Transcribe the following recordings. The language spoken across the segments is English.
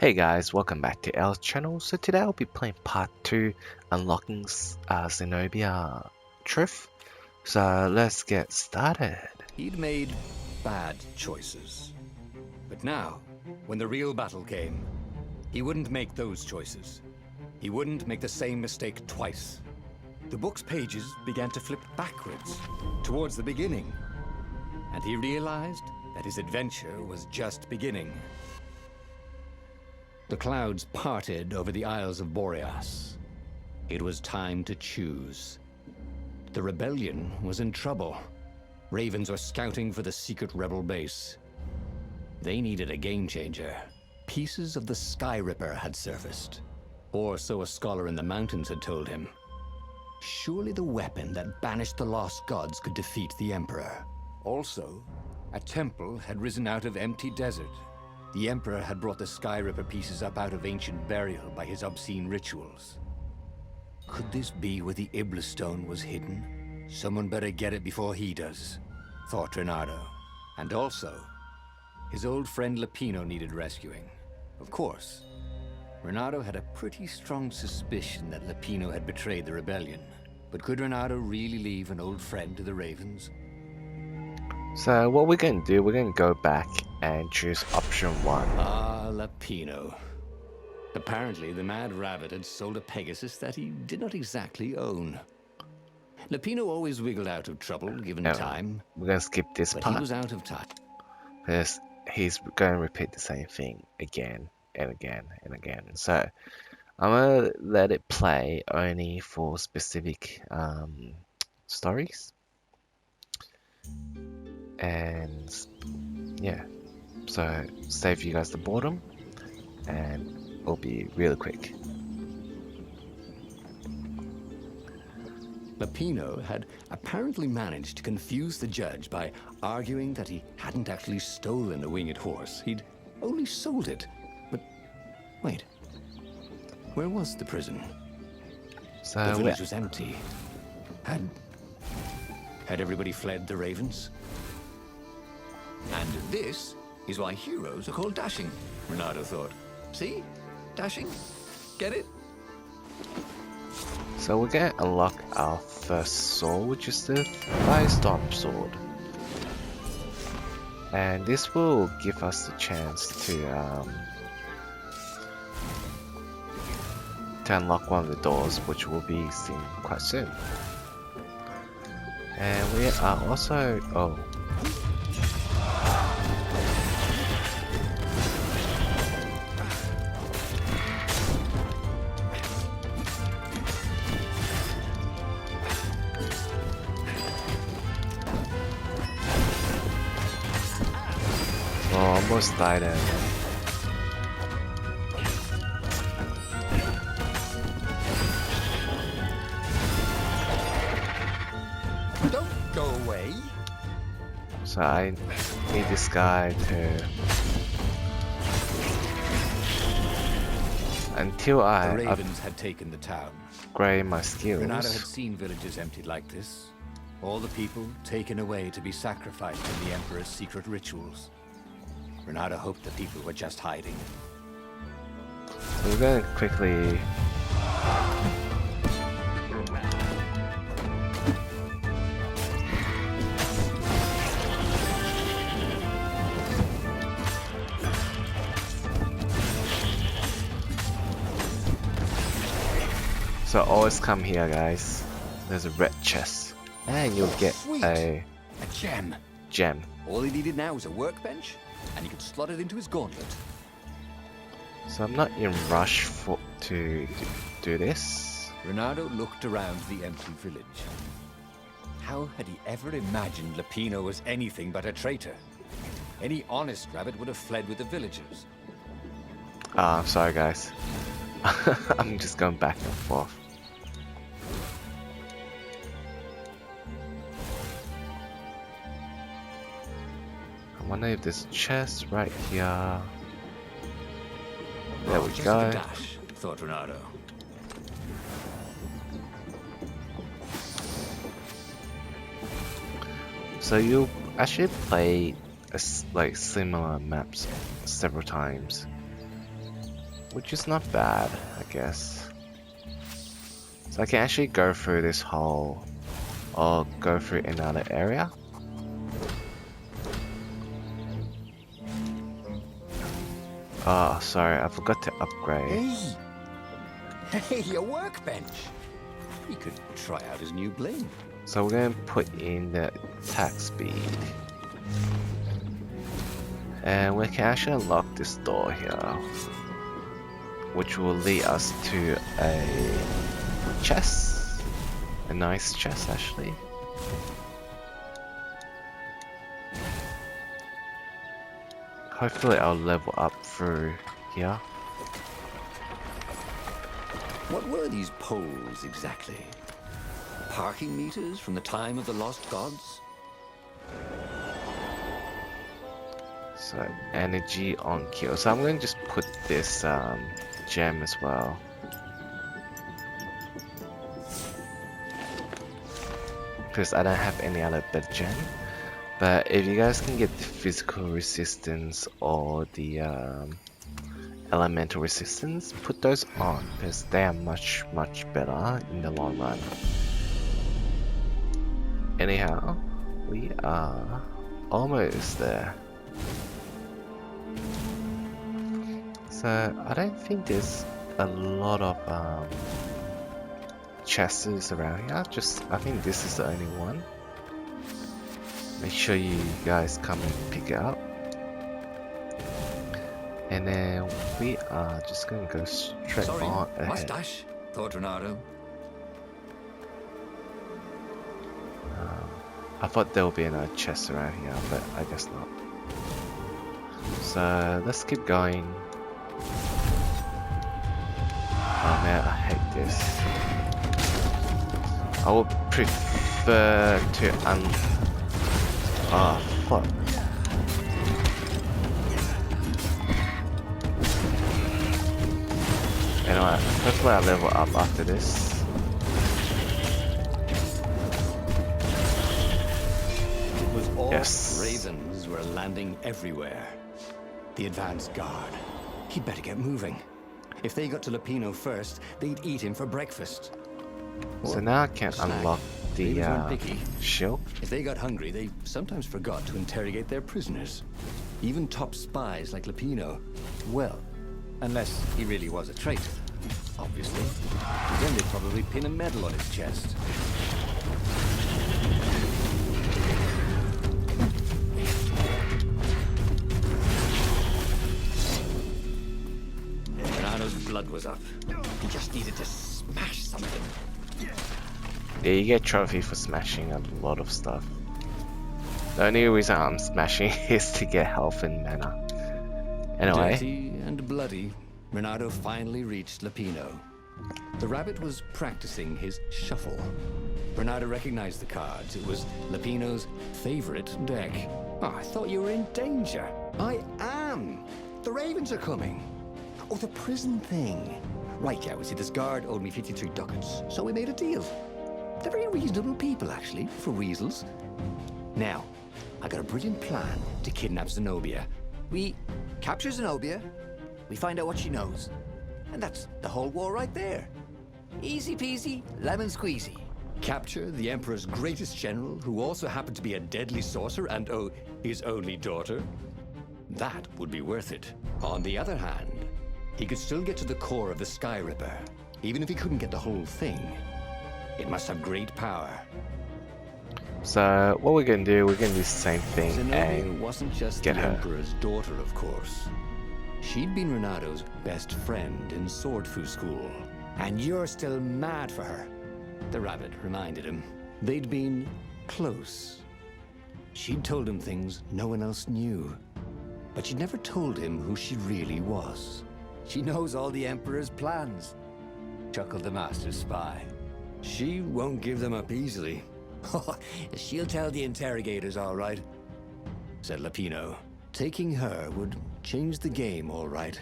Hey guys, welcome back to our channel. So today I'll be playing part 2, unlocking Zenobia Truth. So let's get started. He'd made bad choices. But now, when the real battle came, he wouldn't make those choices. He wouldn't make the same mistake twice. The book's pages began to flip backwards, towards the beginning. And he realized that his adventure was just beginning. The clouds parted over the Isles of Boreas. It was time to choose. The rebellion was in trouble. Ravens were scouting for the secret rebel base. They needed a game changer. Pieces of the Sky Ripper had surfaced. Or so a scholar in the mountains had told him. Surely the weapon that banished the lost gods could defeat the Emperor. Also, a temple had risen out of empty desert. The Emperor had brought the Sky Ripper pieces up out of ancient burial by his obscene rituals. Could this be where the Iblis stone was hidden? Someone better get it before he does, thought Reynardo. And also, his old friend Lapino needed rescuing. Of course, Reynardo had a pretty strong suspicion that Lapino had betrayed the rebellion. But could Reynardo really leave an old friend to the Ravens? So what we're going to do, we're going to go back and choose option 1. Ah, Lapino. Apparently, the Mad Rabbit had sold a Pegasus that he did not exactly own. Lapino always wiggled out of trouble, given time. We're going to skip this but part. He was out of touch. Because he's going to repeat the same thing again and again and again. So I'm going to let it play only for specific stories. And yeah, so save you guys the boredom and it'll be really quick. Lapino had apparently managed to confuse the judge by arguing that he hadn't actually stolen a winged horse. He'd only sold it. But wait, where was the prison? So the village was empty. Had everybody fled the Ravens? And this is why heroes are called dashing, Reynardo thought. See? Dashing? Get it? So we're going to unlock our first sword, which is the Firestorm sword. And this will give us the chance to unlock one of the doors, which will be seen quite soon. And we are also... almost died there. Don't go away. So I need this guy to... Until I the Ravens had taken the town. Upgrade my skills. Reynardo had seen villages emptied like this. All the people taken away to be sacrificed in the Emperor's secret rituals. Reynardo hoped the people were just hiding. So we're going to quickly... So always come here, guys. There's a red chest. And you'll get a gem. Gem. All he needed now was a workbench, and he could slot it into his gauntlet. So I'm not in rush to do this. Reynardo looked around the empty village. How had he ever imagined Lapino was anything but a traitor? Any honest rabbit would have fled with the villagers. I'm sorry, guys. I'm just going back and forth. I wonder if there's a chest right here. There we just go. a dash, thought Reynardo. So you actually play like similar maps several times. which is not bad, I guess. So I can actually go through this hole or go through another area. Oh, sorry, I forgot to upgrade. Hey, a workbench. He could try out his new bling. So we're going to put in the attack speed. And we can actually unlock this door here, which will lead us to a chest. A nice chest, actually. Hopefully I'll level up through here. What were these poles exactly? Parking meters from the time of the lost gods? So energy on kill. So I'm going to just put this gem as well. Because I don't have any other better gem. But if you guys can get the physical resistance or the elemental resistance, put those on because they are much better in the long run. Anyhow, we are almost there. So I don't think there's a lot of chests around here. I think this is the only one. Make sure you guys come and pick it up. And then we are just going to go straight on ahead. Mustache, thought Reynardo. I thought there would be another chest around here, but I guess not. So let's keep going. Oh man, I hate this. I would prefer to oh fuck. Anyway, hopefully I level up after this. Yes. Ravens were landing everywhere. The advance guard. He'd better get moving. If they got to Lapino first, they'd eat him for breakfast. So now I can unlock the shield. If they got hungry, they sometimes forgot to interrogate their prisoners. Even top spies like Lapino. Well, unless he really was a traitor, obviously. Then they'd probably pin a medal on his chest. Reynardo's blood was up. He just needed to smash something. Yeah, you get trophy for smashing a lot of stuff. The only reason I'm smashing is to get health and mana. Anyway. Dirty and bloody, Reynardo finally reached Lapino. The rabbit was practicing his shuffle. Reynardo recognized the cards. It was Lapino's favorite deck. Oh, I thought you were in danger. I am. The ravens are coming. Oh, the prison thing. Right, yeah, see, this guard owed me 53 ducats, so we made a deal. They're very reasonable people, actually, for weasels. Now, I got a brilliant plan to kidnap Zenobia. We capture Zenobia, we find out what she knows, and that's the whole war right there. Easy peasy, lemon squeezy. Capture the Emperor's greatest general, who also happened to be a deadly sorcerer and, oh, his only daughter. That would be worth it. On the other hand, he could still get to the core of the Sky Ripper, even if he couldn't get the whole thing. It must have great power. So what we're gonna do, we're gonna do the same thing Zenobia and wasn't just get the her. Emperor's daughter, of course. She'd been Reynardo's best friend in sword fu school. And you're still mad for her, the rabbit reminded him. They'd been close. She'd told him things no one else knew. But she'd never told him who she really was. She knows all the Emperor's plans, chuckled the master spy. She won't give them up easily, She'll tell the interrogators, all right, said Lapino. Taking her would change the game, all right.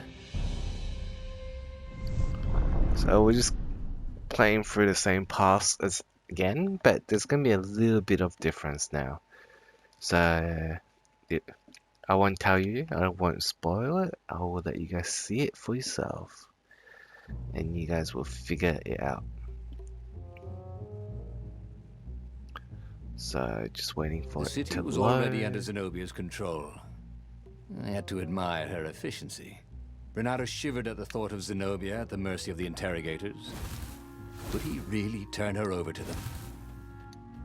So we're just playing through the same paths as again, but there's gonna be a little bit of difference now. So I won't tell you, I won't spoil it, I will let you guys see it for yourself. And you guys will figure it out. So, just waiting for The it city to was load. already under Zenobia's control. I had to admire her efficiency. Reynardo shivered at the thought of Zenobia at the mercy of the interrogators. Could he really turn her over to them?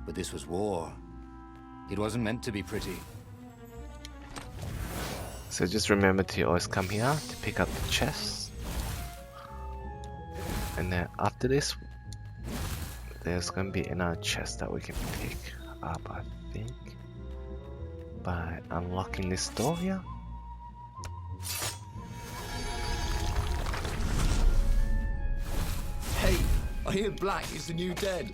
But this was war. It wasn't meant to be pretty. So just remember to always come here to pick up the chest. And then after this, there's going to be another chest that we can pick up, I think. By unlocking this door here. Hey, I hear black is the new dead.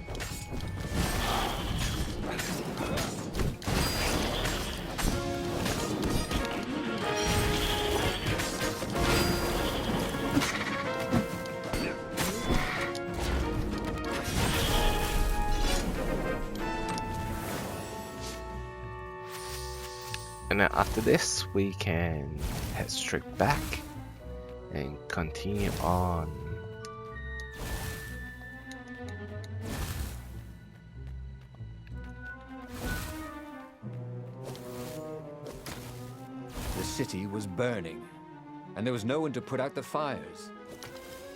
And then after this, we can head straight back and continue on. The city was burning, and there was no one to put out the fires.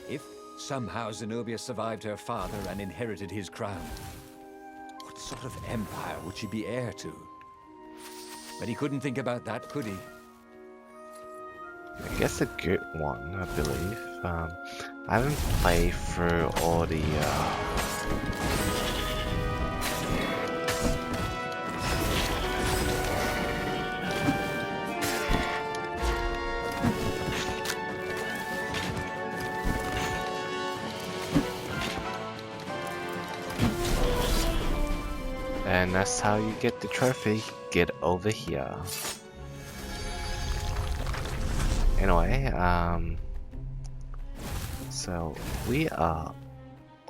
If somehow Zenobia survived her father and inherited his crown, what sort of empire would she be heir to? But he couldn't think about that, could he? I guess a good one, I believe. I haven't played through all the and that's how you get the trophy. Get over here. Anyway, so we are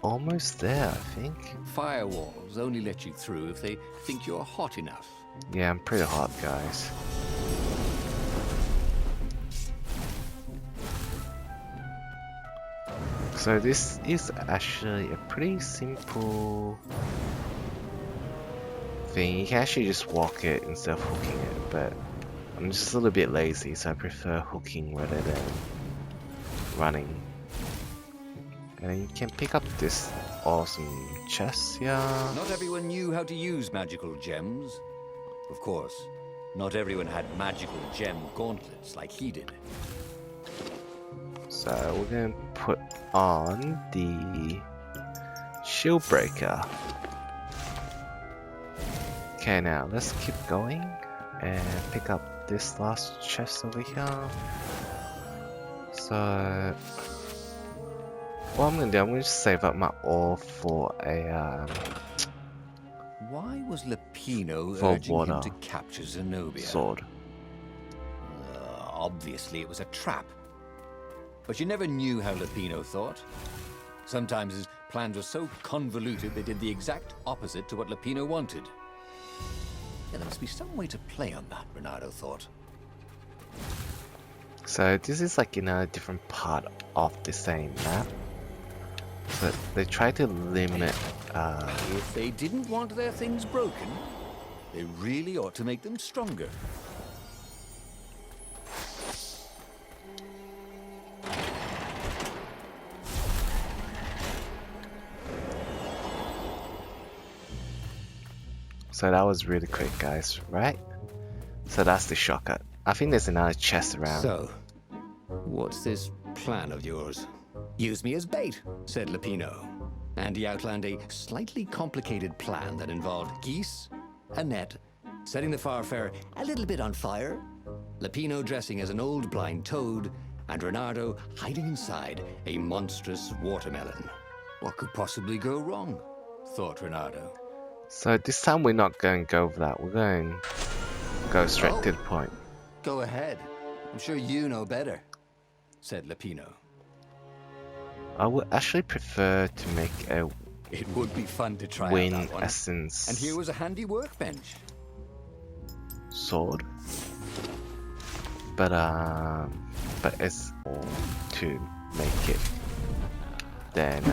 almost there, I think. Firewalls only let you through if they think you're hot enough. Yeah, I'm pretty hot, guys. So this is actually a pretty simple thing. You can actually just walk it instead of hooking it, but I'm just a little bit lazy, so I prefer hooking rather than running. And then you can pick up this awesome chest here. Not everyone knew how to use magical gems. Of course, not everyone had magical gem gauntlets like he did. So we're gonna put on the shield breaker. Okay, now let's keep going and pick up this last chest over here. So what I'm gonna do, I'm gonna just save up my ore for a Why was Lapino For urging water. him to capture Zenobia? sword. Obviously it was a trap. But you never knew how Lapino thought. Sometimes his plans were so convoluted they did the exact opposite to what Lapino wanted. Yeah, there must be some way to play on that, Reynardo thought. So this is like in a different part of the same map. So they try to limit If they didn't want their things broken, they really ought to make them stronger. So that was really quick, guys, right? So that's the shortcut. I think there's another chest around. So, what's this plan of yours? Use me as bait. Said Lapino. And he outlined a slightly complicated plan that involved geese, a net, setting the Farfarer a little bit on fire, Lapino dressing as an old blind toad, and Reynardo hiding inside a monstrous watermelon. What could possibly go wrong? Thought Reynardo. So this time we're not going to go over that. We're going to go straight to the point. Go ahead. I'm sure you know better, said Lapino. I would actually prefer to make a It would be fun to try out wind that one. essence And here was a handy workbench. sword. but it's all to make it. Then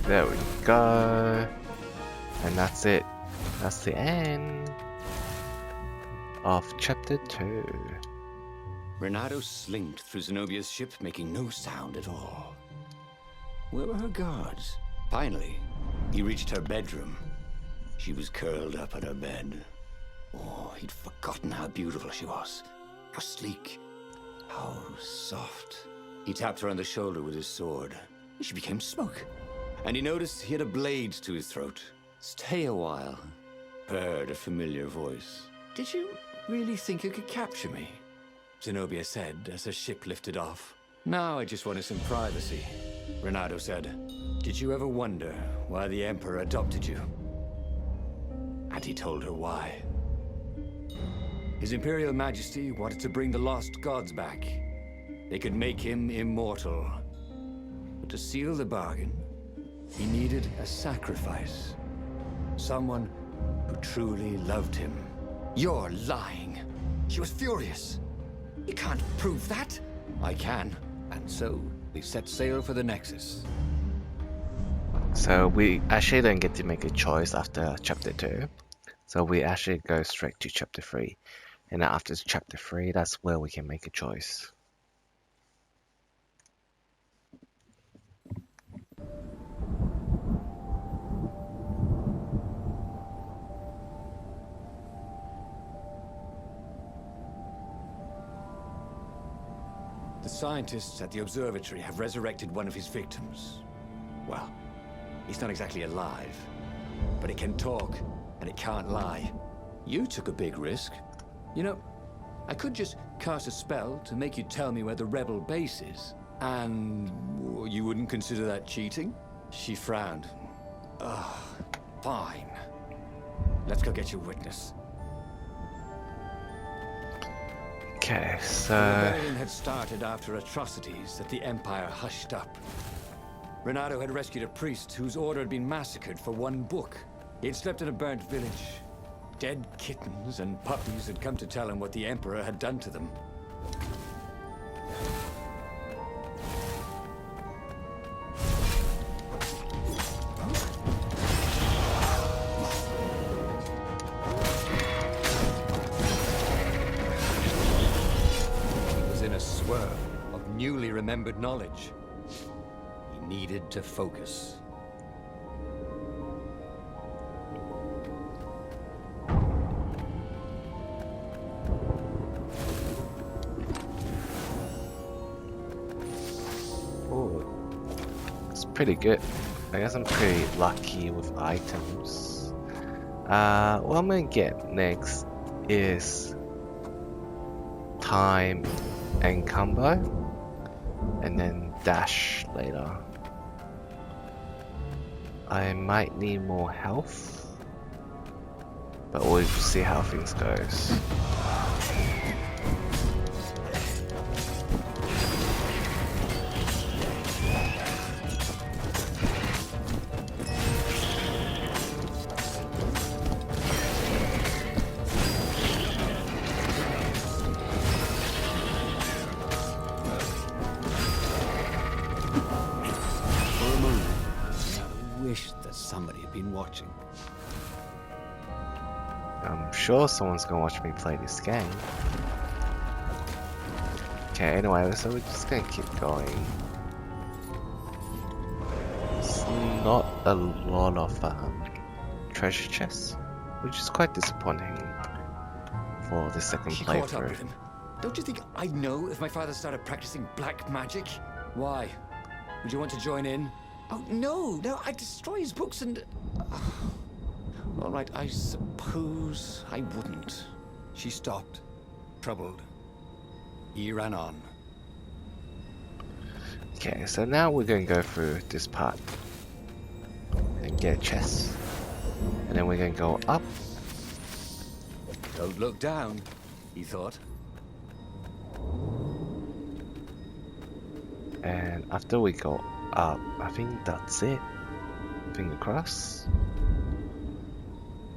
there we go. And that's it. That's the end of chapter 2. Reynardo slinked through Zenobia's ship, making no sound at all. Where were her guards? Finally, he reached her bedroom. She was curled up on her bed. Oh, he'd forgotten how beautiful she was. How sleek. How soft. He tapped her on the shoulder with his sword. She became smoke. And he noticed he had a blade to his throat. Stay a while, purred a familiar voice. Did you really think you could capture me? Zenobia said as her ship lifted off. Now I just wanted some privacy, Reynardo said. Did you ever wonder why the Emperor adopted you? And he told her why. His Imperial Majesty wanted to bring the lost gods back. They could make him immortal. But to seal the bargain, he needed a sacrifice. Someone who truly loved him. You're lying. She was furious. You can't prove that. I can. And so, they set sail for the Nexus. So we actually don't get to make a choice after chapter 2. So we actually go straight to chapter 3. And then after chapter 3, that's where we can make a choice. The scientists at the Observatory have resurrected one of his victims. Well, he's not exactly alive, but it can talk, and it can't lie. You took a big risk. You know, I could just cast a spell to make you tell me where the rebel base is. And you wouldn't consider that cheating? She frowned. Ugh, fine. Let's go get your witness. Okay, The so rebellion had started after atrocities that the Empire hushed up. Reynardo had rescued a priest whose order had been massacred for one book. He had slept in a burnt village. Dead kittens and puppies had come to tell him what the Emperor had done to them. Of newly remembered knowledge. He needed to focus. oh, it's pretty good. I guess I'm pretty lucky with items. What I'm gonna get next is time and combo, and then dash later. I might need more health, but we'll see how things goes. Somebody had been watching. I'm sure someone's gonna watch me play this game. Okay, anyway, so we're just gonna keep going. It's not a lot of treasure chests, which is quite disappointing for the second She caught up playthrough. with him. Don't you think I'd know if my father started practicing black magic? Why? Would you want to join in? Oh, no, I destroy his books and... All right, I suppose I wouldn't. She stopped, troubled. He ran on. Okay, so now we're going to go through this part and get a chest. And then we're going to go up. Don't look down, he thought. And after we go up, I think that's it. Finger crossed.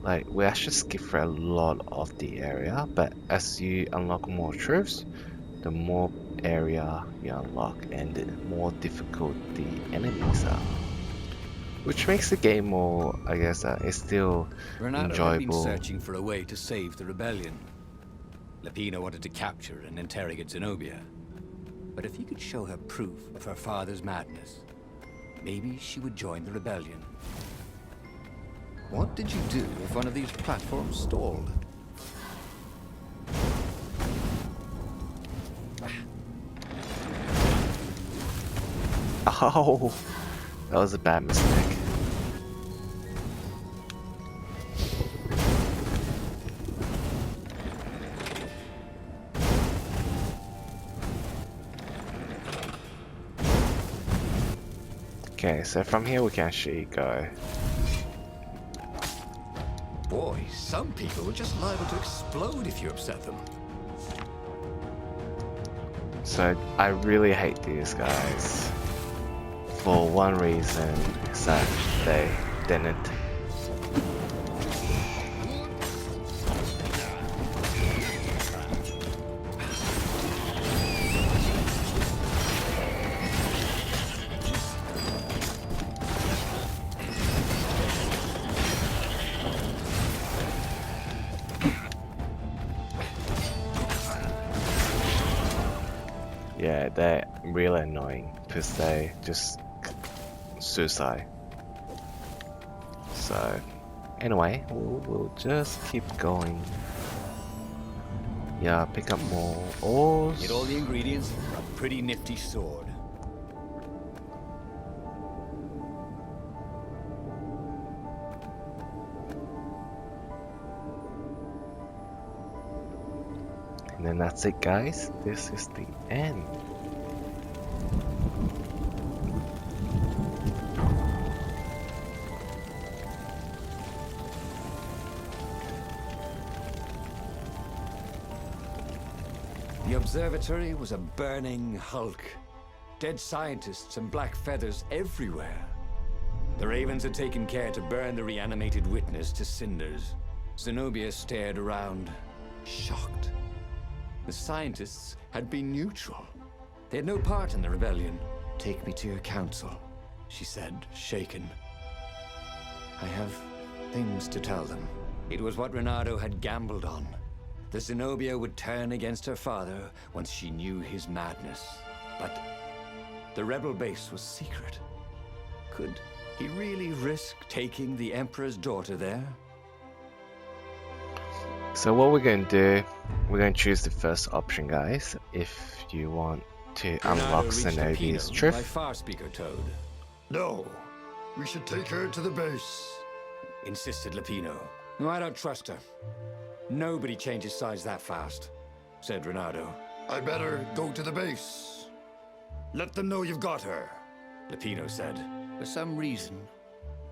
Like, we actually skip through a lot of the area, but as you unlock more truths, the more area you unlock and the more difficult the enemies are. Which makes the game more, I guess, it's still Reynardo had been enjoyable. searching for a way to save the rebellion. Lapino wanted to capture and interrogate Zenobia. But if he could show her proof of her father's madness, maybe she would join the rebellion. What did you do if one of these platforms stalled? Oh, that was a bad mistake. Okay, so from here we can actually go. Boy, some people are just liable to explode if you upset them. So I really hate these guys. For one reason, is that they didn't. Yeah, they're really annoying because they just suicide. So, anyway, we'll just keep going. Yeah, pick up more ores. Get all the ingredients for a pretty nifty sword. And then that's it, guys. This is the end. The Observatory was a burning hulk. Dead scientists and black feathers everywhere. The Ravens had taken care to burn the reanimated witness to cinders. Zenobia stared around, shocked. The scientists had been neutral. They had no part in the rebellion. "Take me to your council," she said, shaken. "I have things to tell them." It was what Reynardo had gambled on. The Zenobia would turn against her father once she knew his madness. But the rebel base was secret. Could he really risk taking the Emperor's daughter there? So what we're going to do, we're going to choose the first option, guys. If you want to unlock Zenobia's by truth. far speaker Toad. No, we should take her to the base. Insisted Lapino. No, I don't trust her. Nobody changes sides that fast, said Reynardo. I better go to the base. Let them know you've got her. Lapino said. For some reason,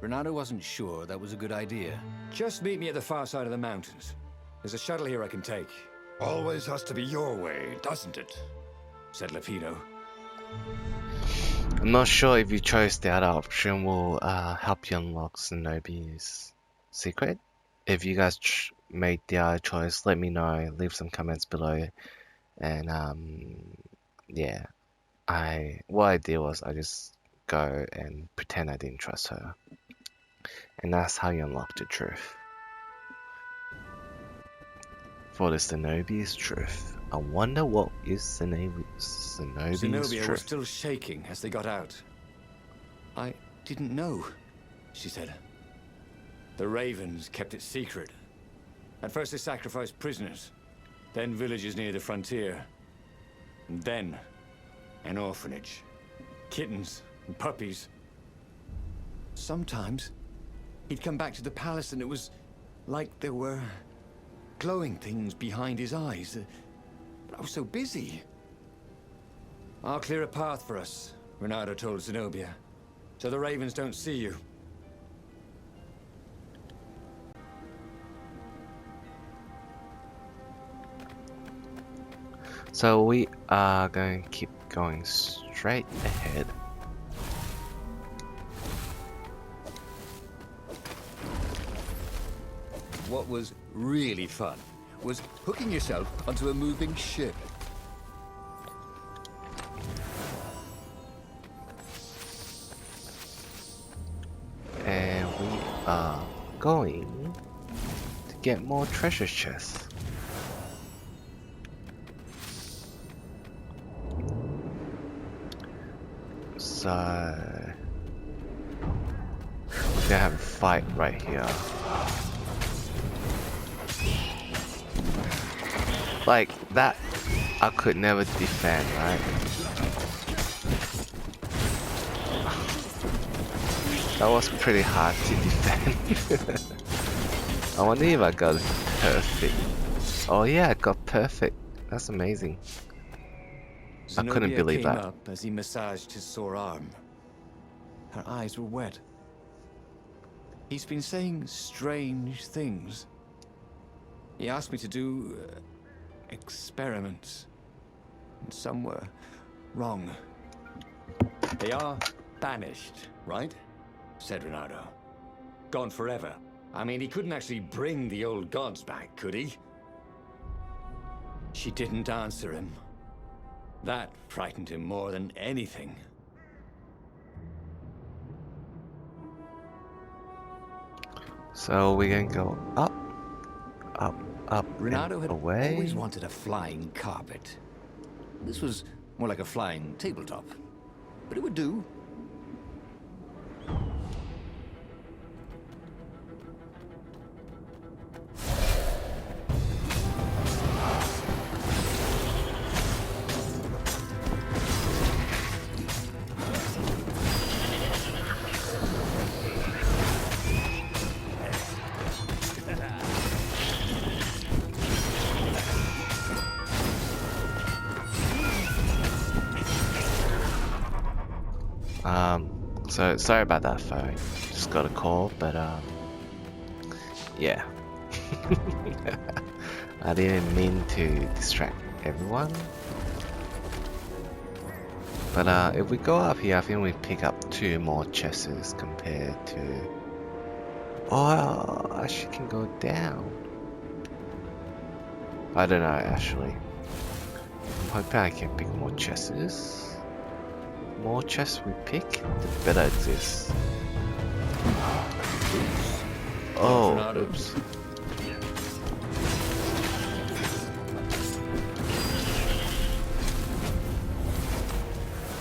Reynardo wasn't sure that was a good idea. Just meet me at the far side of the mountains. There's a shuttle here I can take, Always has to be your way, doesn't it? said Lapino. I'm not sure if you chose the other option will help you unlock Zenobia's secret. If you guys made the other choice, let me know. Leave some comments below. And yeah, what I did was I just go and pretend I didn't trust her, and that's how you unlock the truth. For the Zenobia's truth. I wonder what is Zenobia's Zenobia truth. was still shaking as they got out. I didn't know, she said. The Ravens kept it secret. At first they sacrificed prisoners, then villages near the frontier, and then an orphanage. Kittens and puppies. Sometimes he'd come back to the palace and it was Like there were glowing things behind his eyes. But I was so busy. I'll clear a path for us, Reynardo told Zenobia, so the ravens don't see you. So we are going to keep going straight ahead. What was really fun was hooking yourself onto a moving ship. And we are going to get more treasure chests. So we're gonna have a fight right here. Like that, I could never defend, right? That was pretty hard to defend. I wonder if I got perfect. Oh yeah, I got perfect. That's amazing. I couldn't believe came that. up as he massaged his sore arm. Her eyes were wet. He's been saying strange things. He asked me to do experiments. And some were wrong. They are banished, right? Said Reynardo. Gone forever. I mean, he couldn't actually bring the old gods back, could he? She didn't answer him. That frightened him more than anything. So we're gonna go up, up, up, Reynardo and had away. always wanted a flying carpet. This was more like a flying tabletop, but it would do. So sorry about that phone. Just got a call, but yeah. I didn't mean to distract everyone. But if we go up here, I think we pick up 2 more chests compared to... Oh, I actually can go down. I don't know, actually. I'm hoping I can pick more chests. More chests we pick, the better it is. Oh, oops.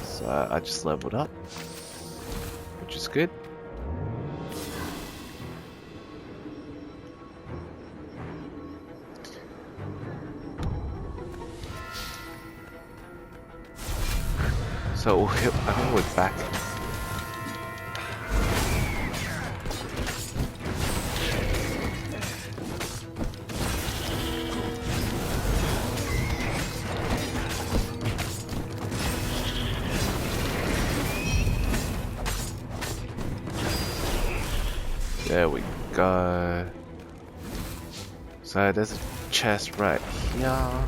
So I just leveled up, which is good. So I think we're back. There we go. So there's a chest right here.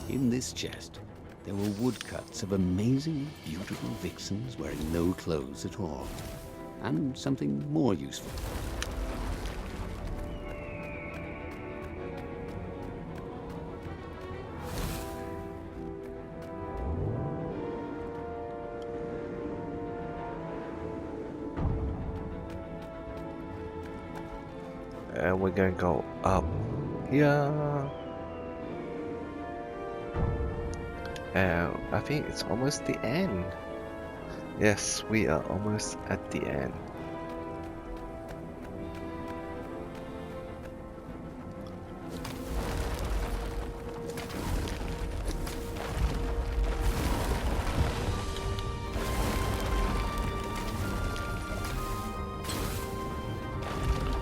In this chest, there were woodcuts of amazing, beautiful vixens wearing no clothes at all. And something more useful. And we're gonna go up here. And I think it's almost the end. Yes, we are almost at the end.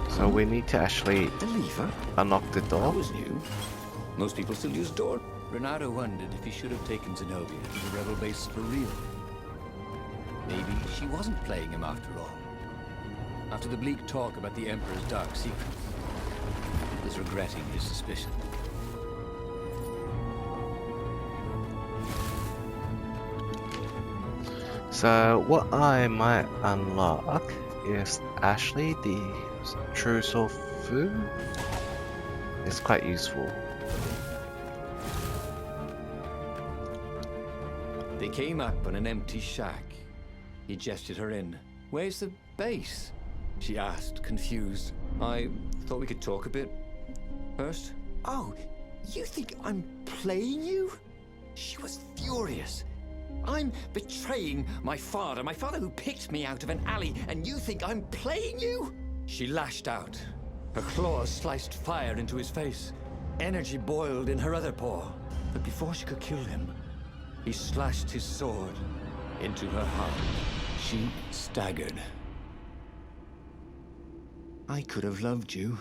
So So we need to actually The lever? unlock the That door. was new. Most people still use door. Reynardo wondered if he should have taken Zenobia to the rebel base for real. Maybe she wasn't playing him after all. After the bleak talk about the Emperor's dark secrets, he was regretting his suspicion. So what I might unlock is actually the true soul food. It's quite useful. They came up on an empty shack. He gestured her in. "Where's the base?" she asked, confused. I thought we could talk a bit first. Oh, you think I'm playing you? She was furious. I'm betraying my father who picked me out of an alley, and you think I'm playing you? She lashed out. Her claws sliced fire into his face. Energy boiled in her other paw. But before she could kill him, he slashed his sword into her heart. She staggered. "I could have loved you,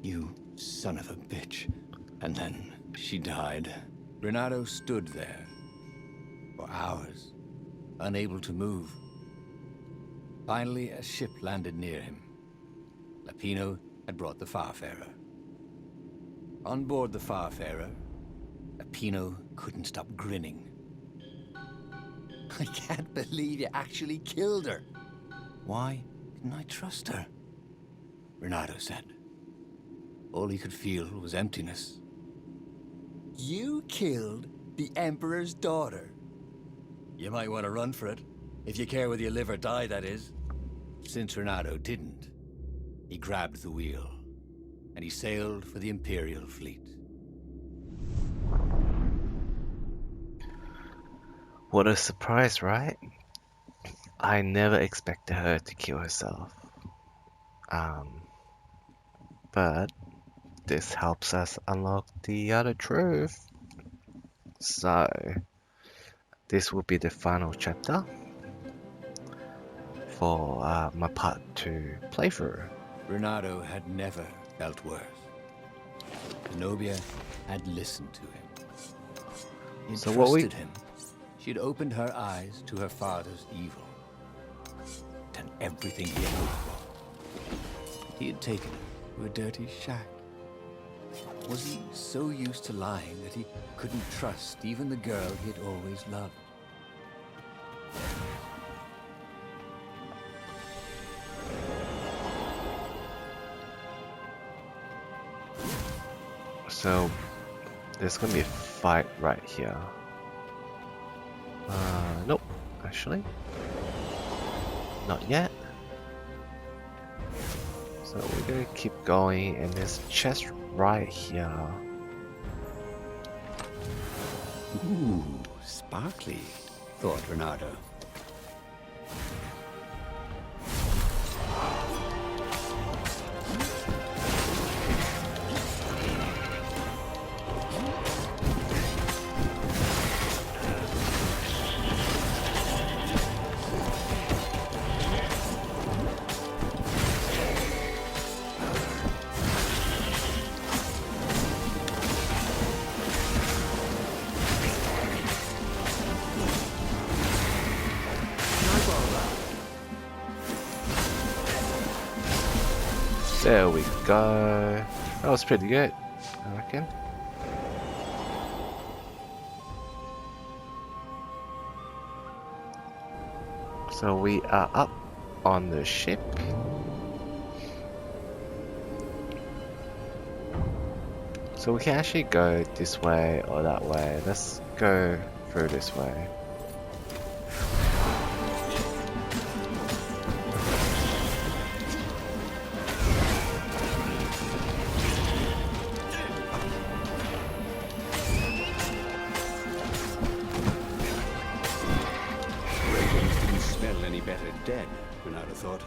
you son of a bitch." And then she died. Reynardo stood there for hours, unable to move. Finally, a ship landed near him. Lapino had brought the Farfarer. On board the Farfarer, Lapino couldn't stop grinning. "I can't believe you actually killed her. Why didn't I trust her?" Reynardo said. All he could feel was emptiness. "You killed the Emperor's daughter. You might want to run for it, if you care whether you live or die, that is." Since Reynardo didn't, he grabbed the wheel, and he sailed for the Imperial fleet. What a surprise, right? I never expected her to kill herself. But this helps us unlock the other truth. So, this will be the final chapter for my part 2 playthrough. Reynardo had never felt worse. Zenobia had listened to him. He So what we- trusted him. She'd opened her eyes to her father's evil. Done everything he had hoped for. He had taken her to a dirty shack. Was he so used to lying that he couldn't trust even the girl he had always loved? So, there's gonna be a fight right here. Nope, actually. Not yet. So we're gonna keep going, and there's a chest right here. Ooh, sparkly, thought Reynardo. There we go. That was pretty good, I reckon. So we are up on the ship. So we can actually go this way or that way. Let's go through this way. Ravens didn't smell any better dead, Reynardo thought.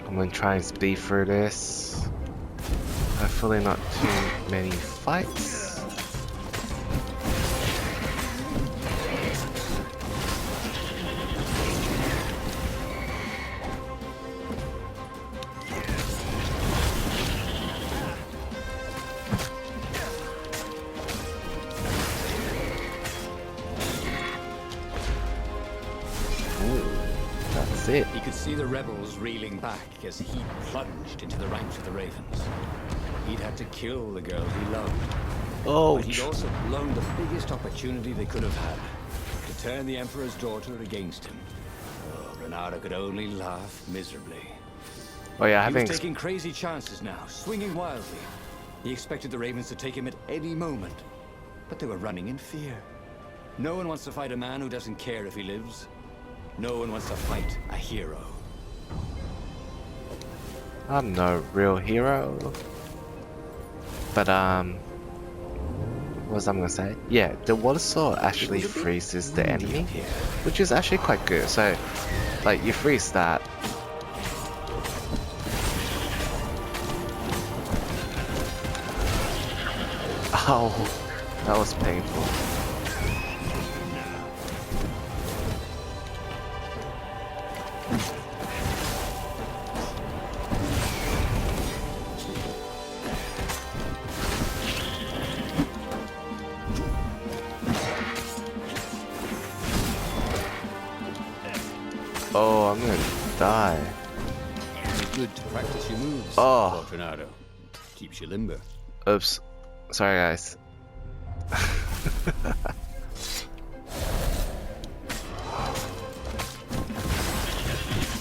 I'm gonna try and speed through this. Hopefully not too many fights. it. He could see the rebels reeling back as he plunged into the ranks of the Ravens. He'd had to kill the girl he loved. Oh, But he'd also blown the biggest opportunity they could have had to turn the Emperor's daughter against him. Oh, Reynardo could only laugh miserably. oh yeah, I He was think taking crazy chances now, swinging wildly. He expected the Ravens to take him at any moment, but they were running in fear. No one wants to fight a man who doesn't care if he lives. No one wants to fight a hero. I'm no real hero. But what was I gonna say? Yeah, the water sword actually freezes the enemy, which is actually quite good. So, like, you freeze that. Oh, that was painful. Oh, I'm gonna die. It's good to practice your moves, Oh. Reynardo. Keeps you limber. Oops. Sorry, guys.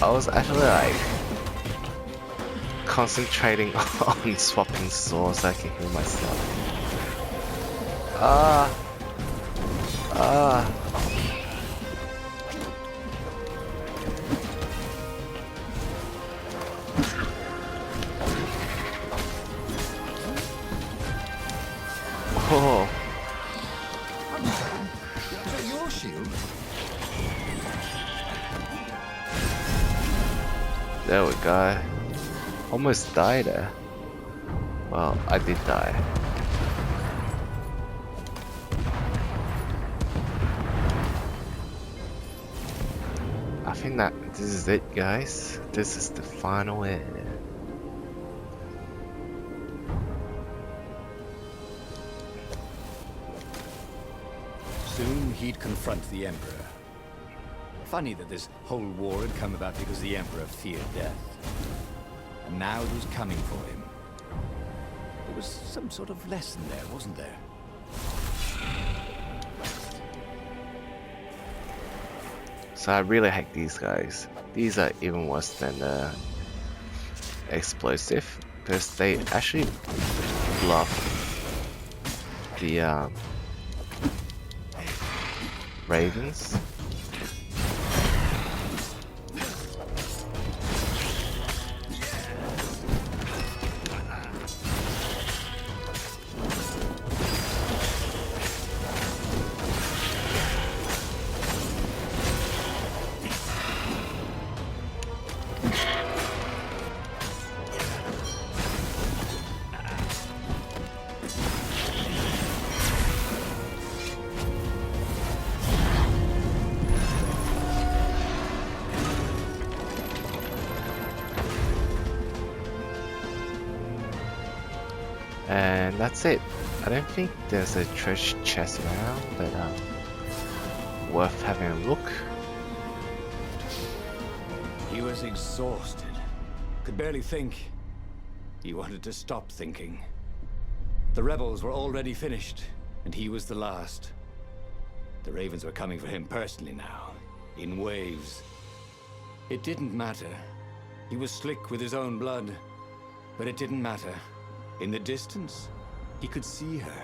I was actually like concentrating on swapping swords so I can heal myself. Ah. Ah. Oh. Is that your shield? There we go. Almost died there. Well, I did die. I think that this is it, guys. This is the final air. Soon he'd confront the Emperor. Funny that this whole war had come about because the Emperor feared death. And now it was coming for him. There was some sort of lesson there, wasn't there? So I really hate these guys. These are even worse than explosive because they actually bluff the ravens. And that's it. I don't think there's a treasure chest around, but worth having a look. He was exhausted. Could barely think. He wanted to stop thinking. The rebels were already finished, and he was the last. The Ravens were coming for him personally now, in waves. It didn't matter. He was slick with his own blood, but it didn't matter. In the distance, he could see her,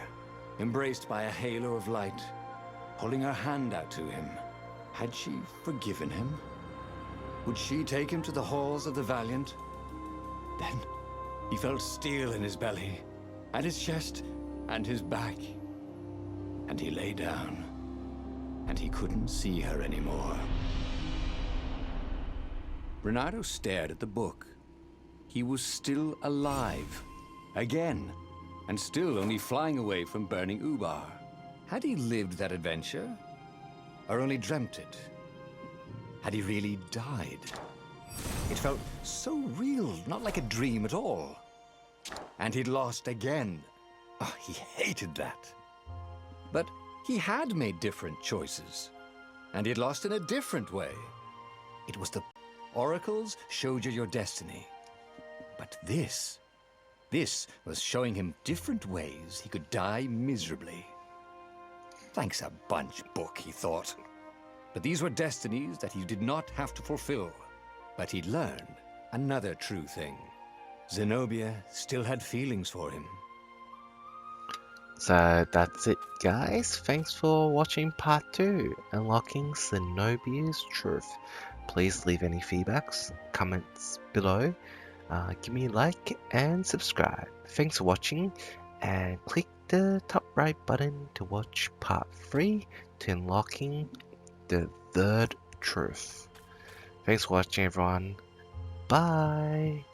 embraced by a halo of light, pulling her hand out to him. Had she forgiven him? Would she take him to the halls of the Valiant? Then he felt steel in his belly, and his chest, and his back. And he lay down, and he couldn't see her anymore. Reynardo stared at the book. He was still alive. Again, and still only flying away from burning Ubar. Had he lived that adventure? Or only dreamt it? Had he really died? It felt so real, not like a dream at all. And he'd lost again. Oh, he hated that. But he had made different choices. And he'd lost in a different way. It was the Oracles showed you your destiny. But this was showing him different ways he could die miserably. Thanks a bunch, book, he thought. But these were destinies that he did not have to fulfill. But he'd learned another true thing. Zenobia still had feelings for him. So that's it, guys. Thanks for watching part 2, Unlocking Zenobia's Truth. Please leave any feedbacks, comments below. Give me a like and subscribe. Thanks for watching, and click the top right button to watch part 3 to Unlocking the Third Truth. Thanks for watching, everyone. Bye.